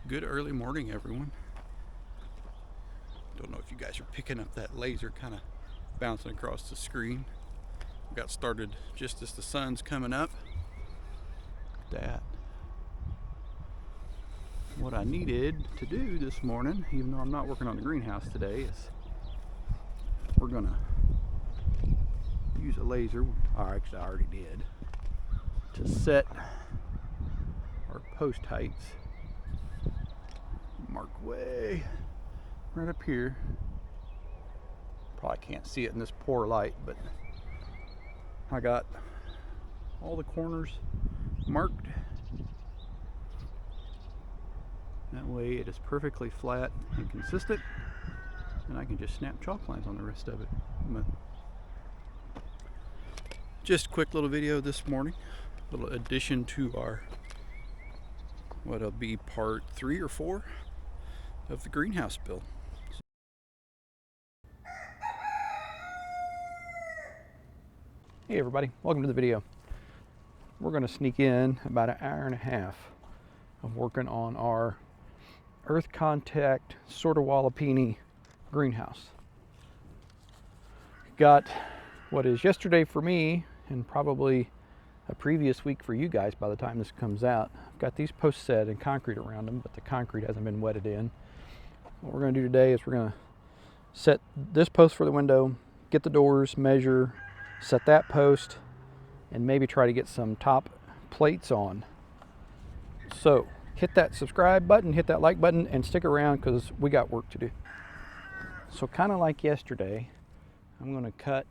Good early morning, everyone. Don't know if you guys are picking up that laser kind of bouncing across the screen. Got started just as the sun's coming up. That. What I needed to do this morning, even though I'm not working on the greenhouse today, is we're gonna use a laser, or actually I already did, to set our post heights. Mark way right up here. Probably can't see it in this poor light, but I got all the corners marked. That way it is perfectly flat and consistent, and I can just snap chalk lines on the rest of it. But just a quick little video this morning, a little addition to our what'll be part 3 or 4 of the greenhouse build. Hey everybody, welcome to the video. We're going to sneak in about an hour and a half of working on our earth contact Sortawallapini greenhouse. Got what is yesterday for me and probably a previous week for you guys by the time this comes out. I've got these posts set and concrete around them, but the concrete hasn't been wetted in. What we're going to do today is we're going to set this post for the window, get the doors, measure, set that post, and maybe try to get some top plates on. So hit that subscribe button, hit that like button, and stick around because we got work to do. So kind of like yesterday, I'm going to cut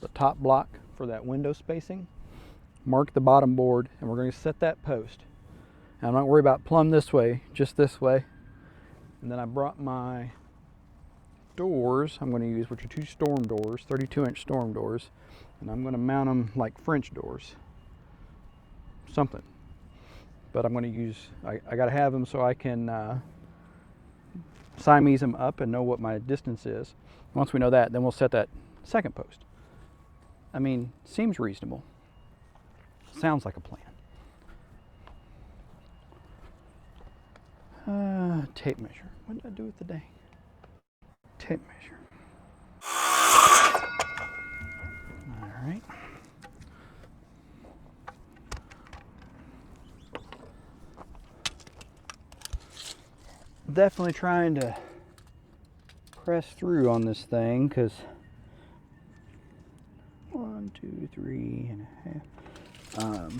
the top block for that window spacing, mark the bottom board, and we're going to set that post. Now, I'm not worried about plumb this way, just this way. And then I brought my doors I'm going to use, which are 2 storm doors, 32-inch storm doors, and I'm going to mount them like French doors, something. But I'm going to use, I got to have them so I can Siamese them up and know what my distance is. Once we know that, then we'll set that second post. I mean, seems reasonable. Sounds like a plan. Tape measure. What did I do with the dang tape measure? All right. Definitely trying to press through on this thing because 1, 2, 3.5.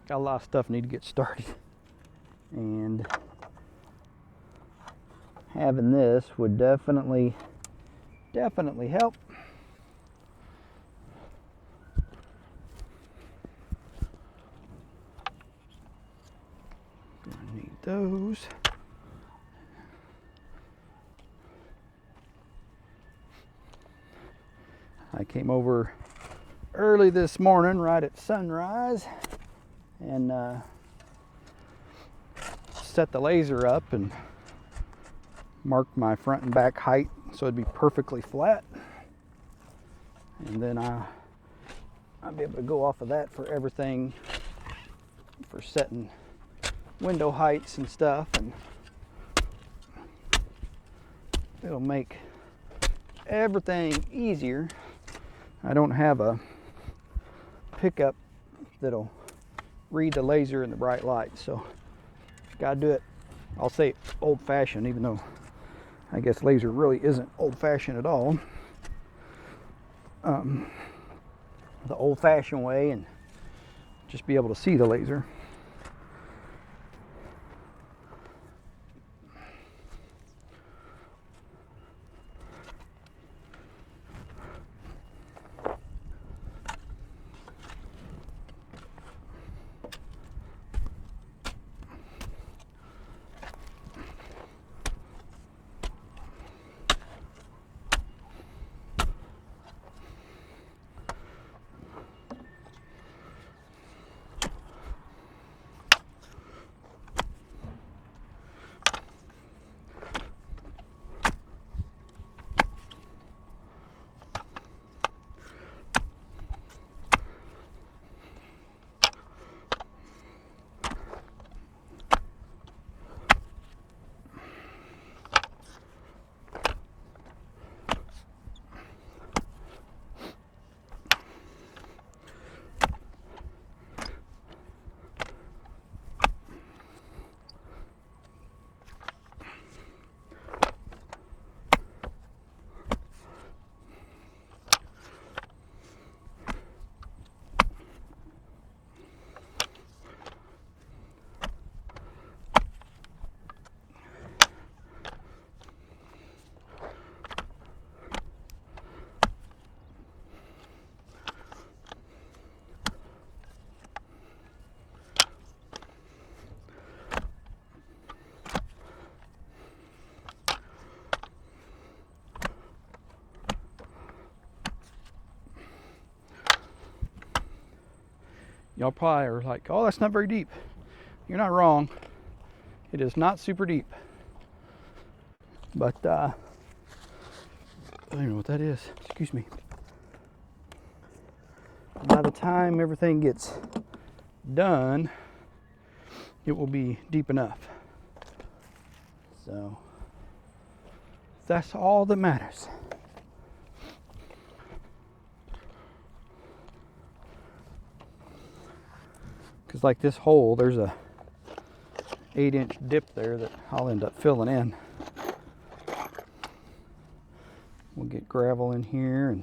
Got a lot of stuff need to get started, and having this would definitely help. Gonna need those. I came over early this morning, right at sunrise, and set the laser up and marked my front and back height so it'd be perfectly flat. And then I'll be able to go off of that for everything, for setting window heights and stuff, and it'll make everything easier. I don't have a pickup that'll read the laser in the bright light, so gotta do it, I'll say old-fashioned, even though I guess laser really isn't old-fashioned at all. The old-fashioned way, and just be able to see the laser. Y'all probably are like, oh, that's not very deep. You're not wrong. It is not super deep. But, I don't even know what that is. Excuse me. By the time everything gets done, it will be deep enough. So, that's all that matters. Because like this hole, there's a 8-inch dip there that I'll end up filling in. We'll get gravel in here and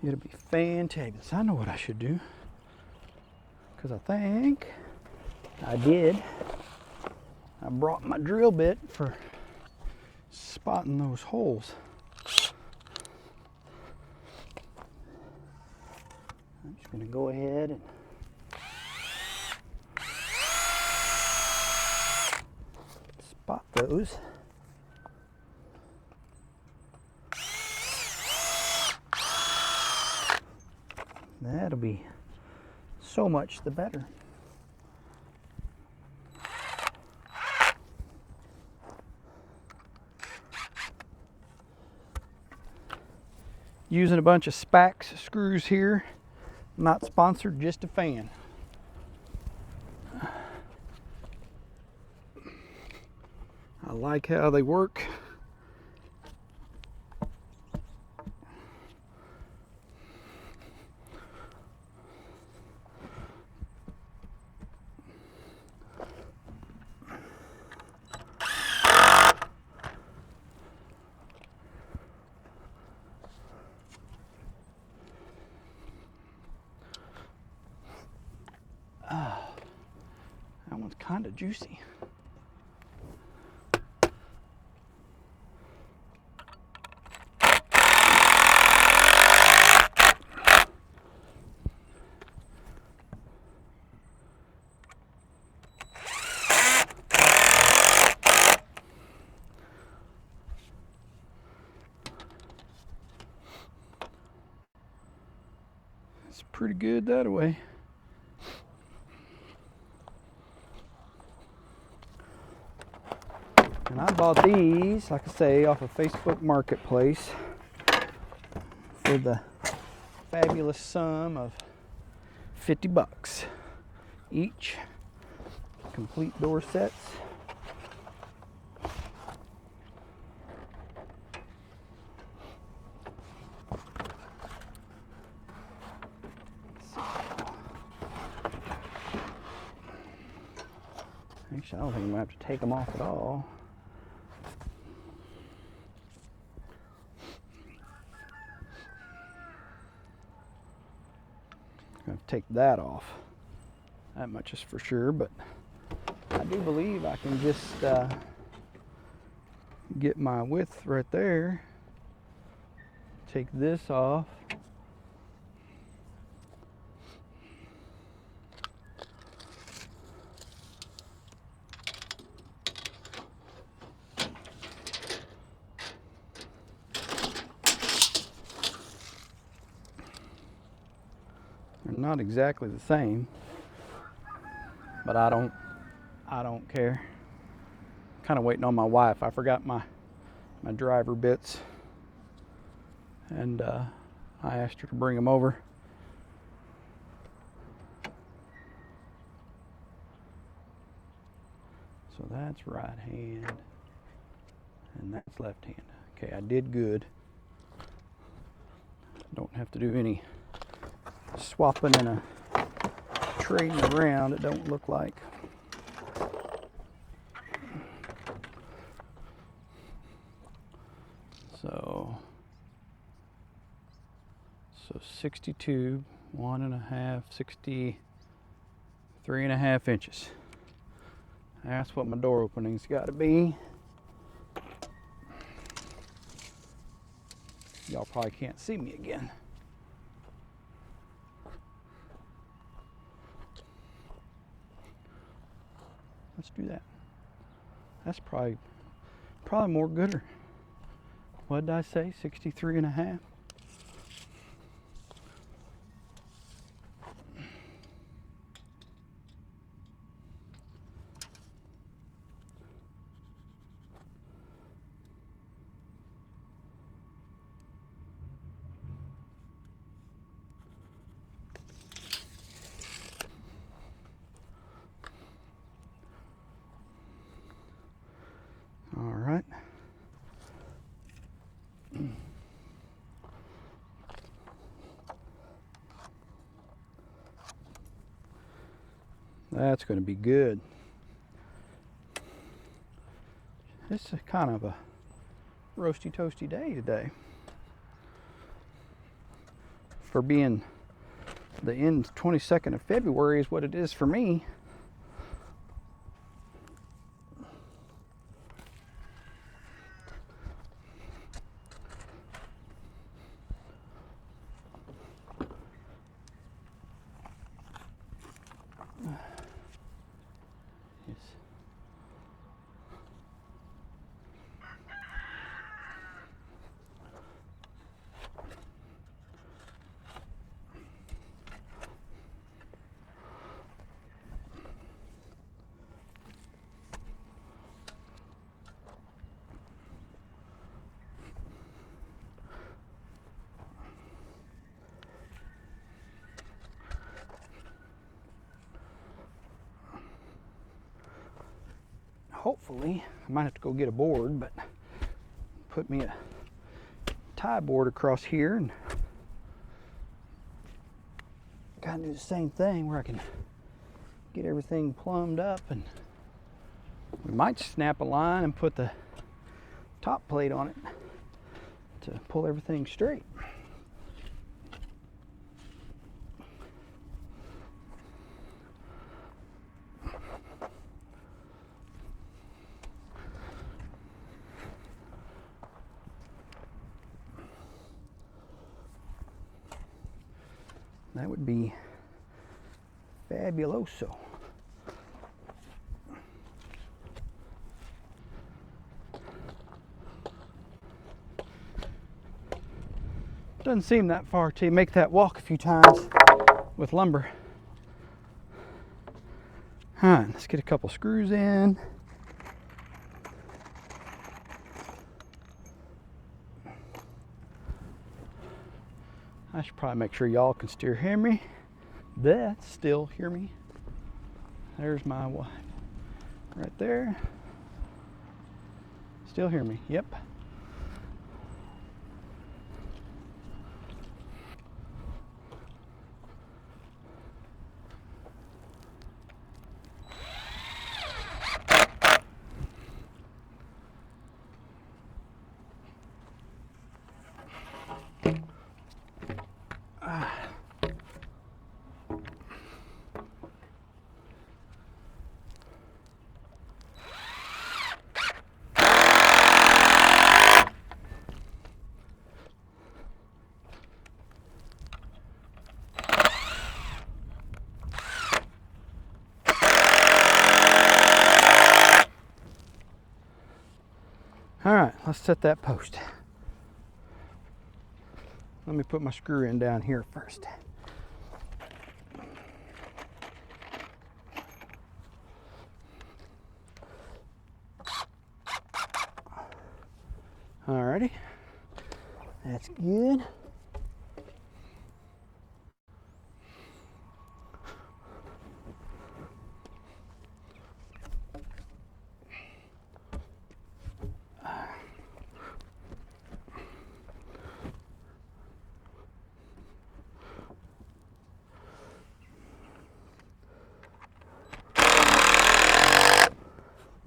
it'll be fantabulous. I know what I should do, because I think I did. I brought my drill bit for spotting those holes. I'm just going to go ahead and spot those. That'll be so much the better. Using a bunch of Spax screws here. Not sponsored, just a fan. I like how they work. That one's kind of juicy. It's pretty good that way. And I bought these, like I say, off of Facebook Marketplace for the fabulous sum of $50 each. Complete door sets. Actually, I don't think I'm going to have to take them off at all. I'm going to take that off. That much is for sure, but I do believe I can just get my width right there. Take this off. They're not exactly the same, but I don't care. Kind of waiting on my wife. I forgot my driver bits, and I asked her to bring them over. So that's right hand, and that's left hand. Okay, I did good. Don't have to do any swapping and trading around, it don't look like. So 62, 1.5, 63.5 inches. That's what my door opening's got to be. Y'all probably can't see me again. Let's do that. That's probably more gooder. What did I say? 63.5. All right. That's going to be good. It's a kind of a roasty toasty day today. For being the end 22nd of February is what it is for me. Hopefully, I might have to go get a board, but put me a tie board across here and kind of do the same thing where I can get everything plumbed up, and we might snap a line and put the top plate on it to pull everything straight. That would be fabuloso. Doesn't seem that far till you make that walk a few times with lumber. All right, let's get a couple screws in. I should probably make sure y'all can still hear me. Still hear me. There's my wife right there. Still hear me. Yep. All right, let's set that post. Let me put my screw in down here first. Alrighty, that's good.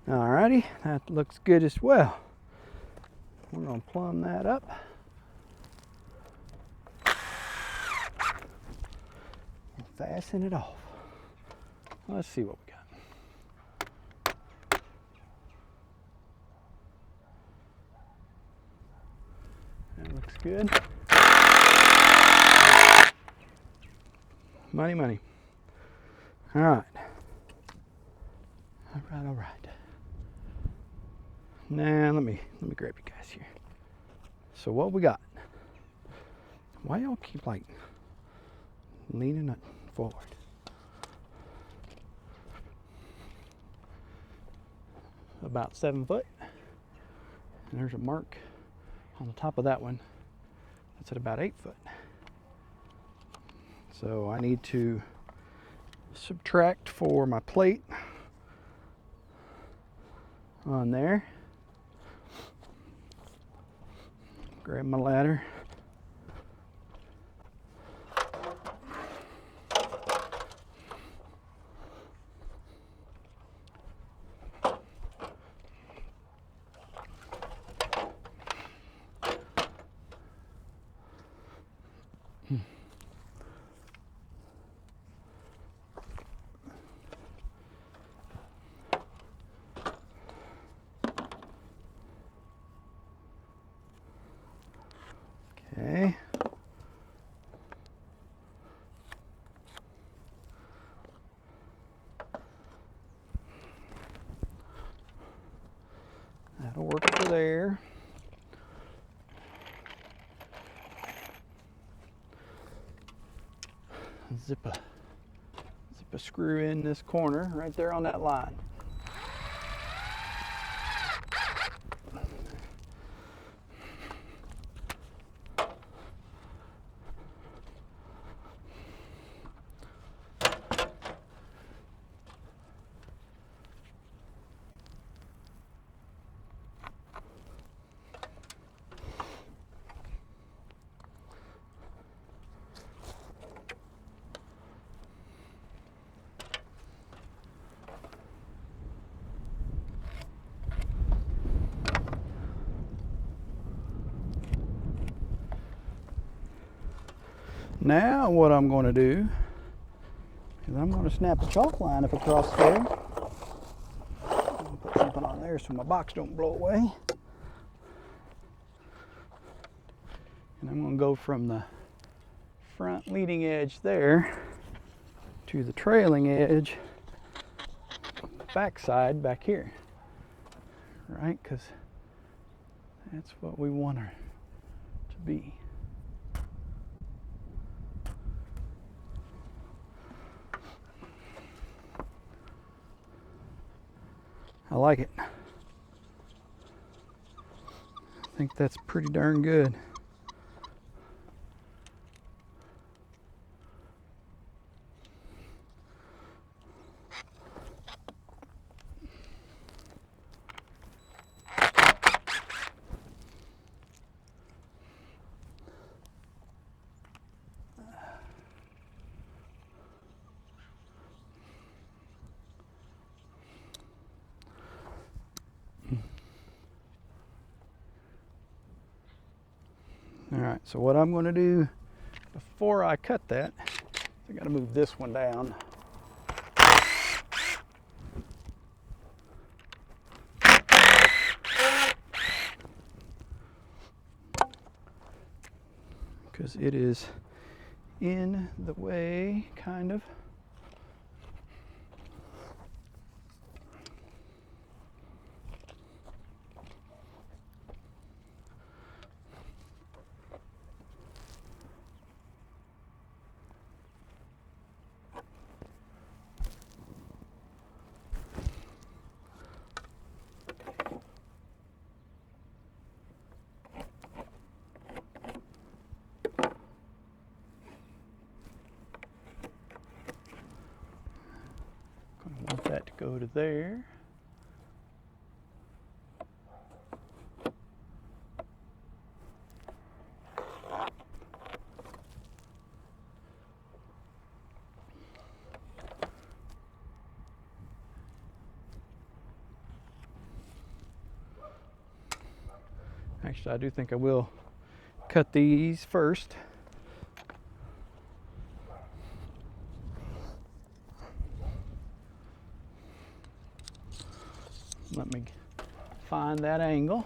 Alrighty, that looks good as well. We're going to plumb that up. And fasten it off. Let's see what we got. That looks good. Money, money. All right. All right. Now let me grab you guys here. So what we got? Why y'all keep like leaning it forward? About 7 foot. And there's a mark on the top of that one. That's at about 8 foot. So I need to subtract for my plate on there. Grab my ladder. Okay. That'll work for there. Zip a screw in this corner right there on that line. Now what I'm going to do is I'm going to snap a chalk line up across there. I'll put something on there so my box don't blow away. And I'm going to go from the front leading edge there to the trailing edge backside back here. Right? Because that's what we want her to be. I like it. I think that's pretty darn good. All right, so what I'm going to do before I cut that, I got to move this one down. Because it is in the way, kind of. Want that to go to there. Actually, I do think I will cut these first. Let me find that angle.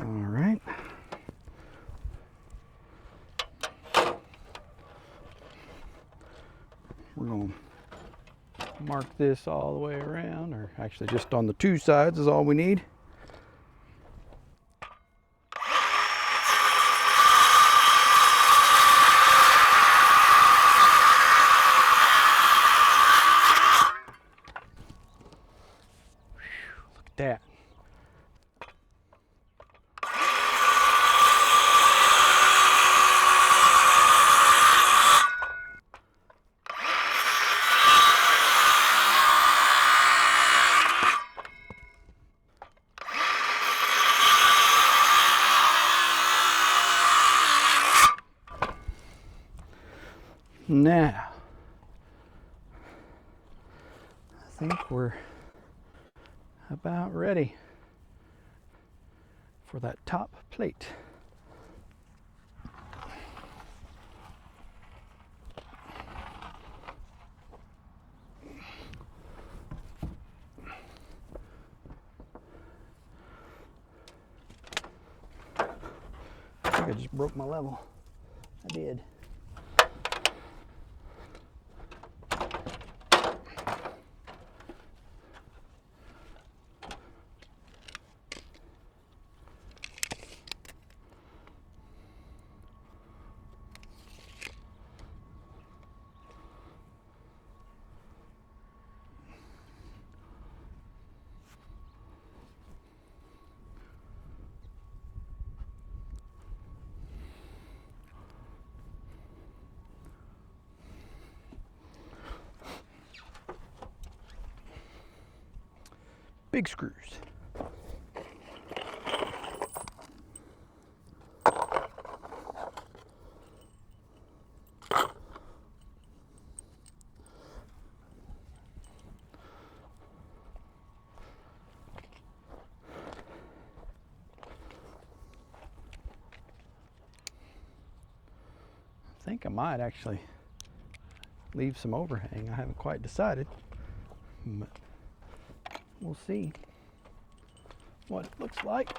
All right. We're going to mark this all the way around, or actually just on the two sides is all we need. Look at that. Now, I think we're about ready for that top plate. I think I just broke my level. I did. Big screws. I think I might actually leave some overhang. I haven't quite decided, but we'll see what it looks like.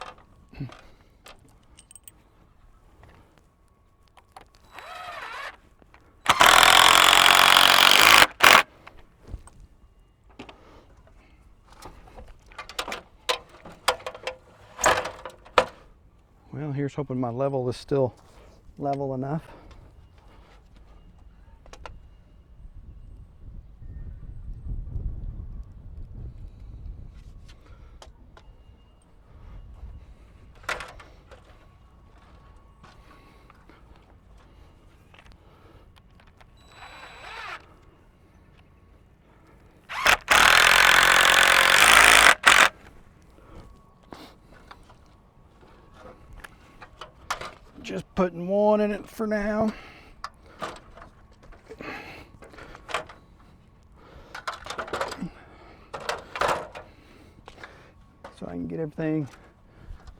Well, here's hoping my level is still level enough. Just putting one in it for now. So I can get everything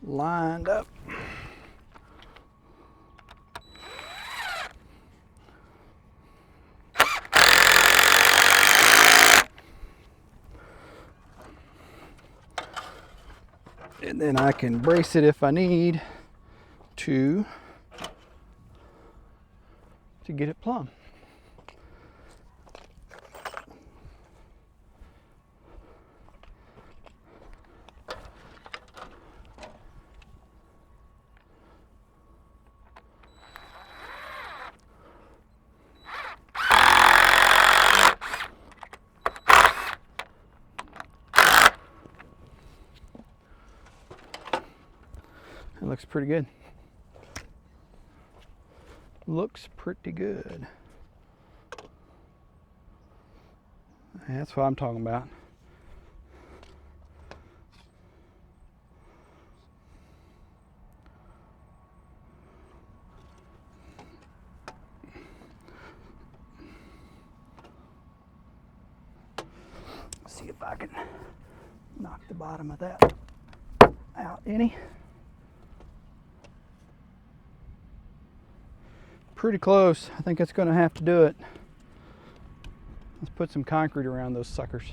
lined up. And then I can brace it if I need to get it plumb. It looks pretty good. Looks pretty good. That's what I'm talking about. Let's see if I can knock the bottom of that out any. Pretty close. I think that's going to have to do it. Let's put some concrete around those suckers.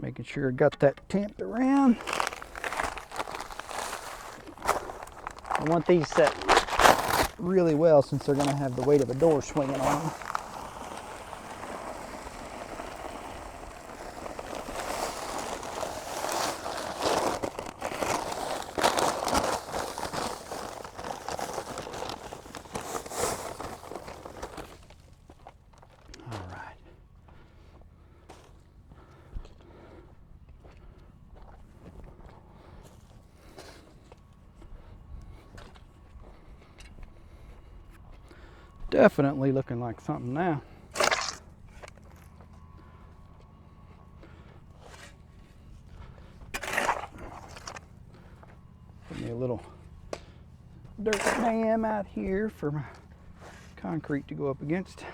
Making sure I got that tamped around. I want these set really well since they're going to have the weight of a door swinging on them. Definitely looking like something now. Put me a little dirt dam out here for my concrete to go up against.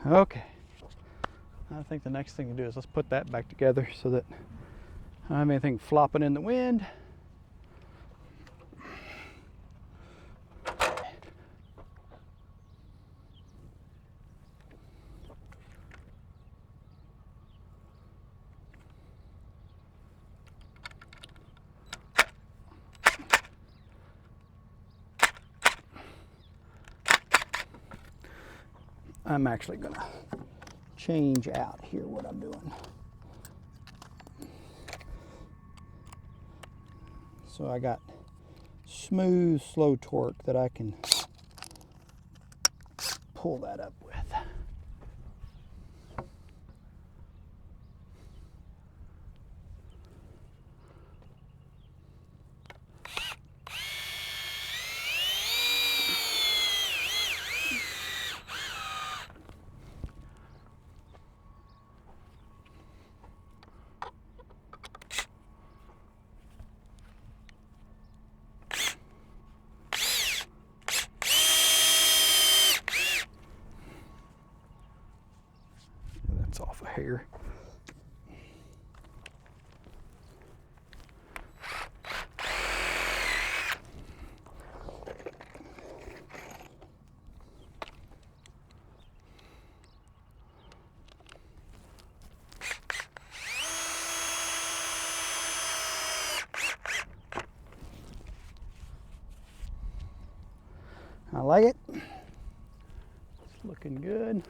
Okay, I think the next thing to do is let's put that back together so that I don't have anything flopping in the wind. I'm actually gonna change out here what I'm doing. So I got smooth, slow torque that I can pull that up with. Off a hair. I like it. It's looking good.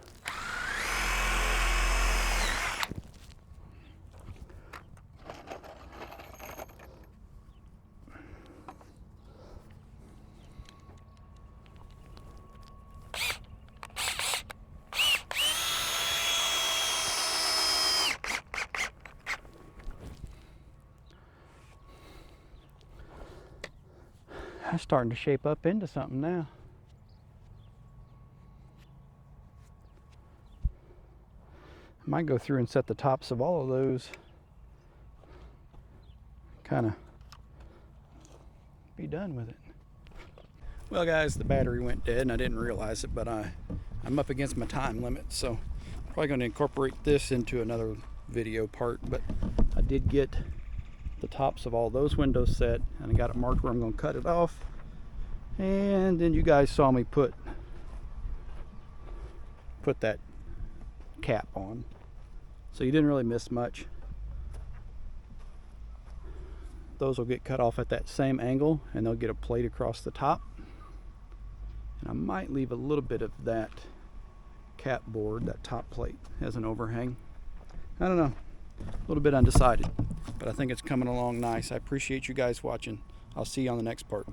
That's starting to shape up into something now. I might go through and set the tops of all of those. Kind of be done with it. Well guys, the battery went dead and I didn't realize it, but I'm up against my time limit, so I'm probably going to incorporate this into another video part. But I did get the tops of all those windows set and I got it marked where I'm going to cut it off. And then you guys saw me put that cap on, so you didn't really miss much. Those will get cut off at that same angle and they'll get a plate across the top, and I might leave a little bit of that cap board, that top plate, as an overhang. I don't know, a little bit undecided, but I think it's coming along nice. I appreciate you guys watching. I'll see you on the next part.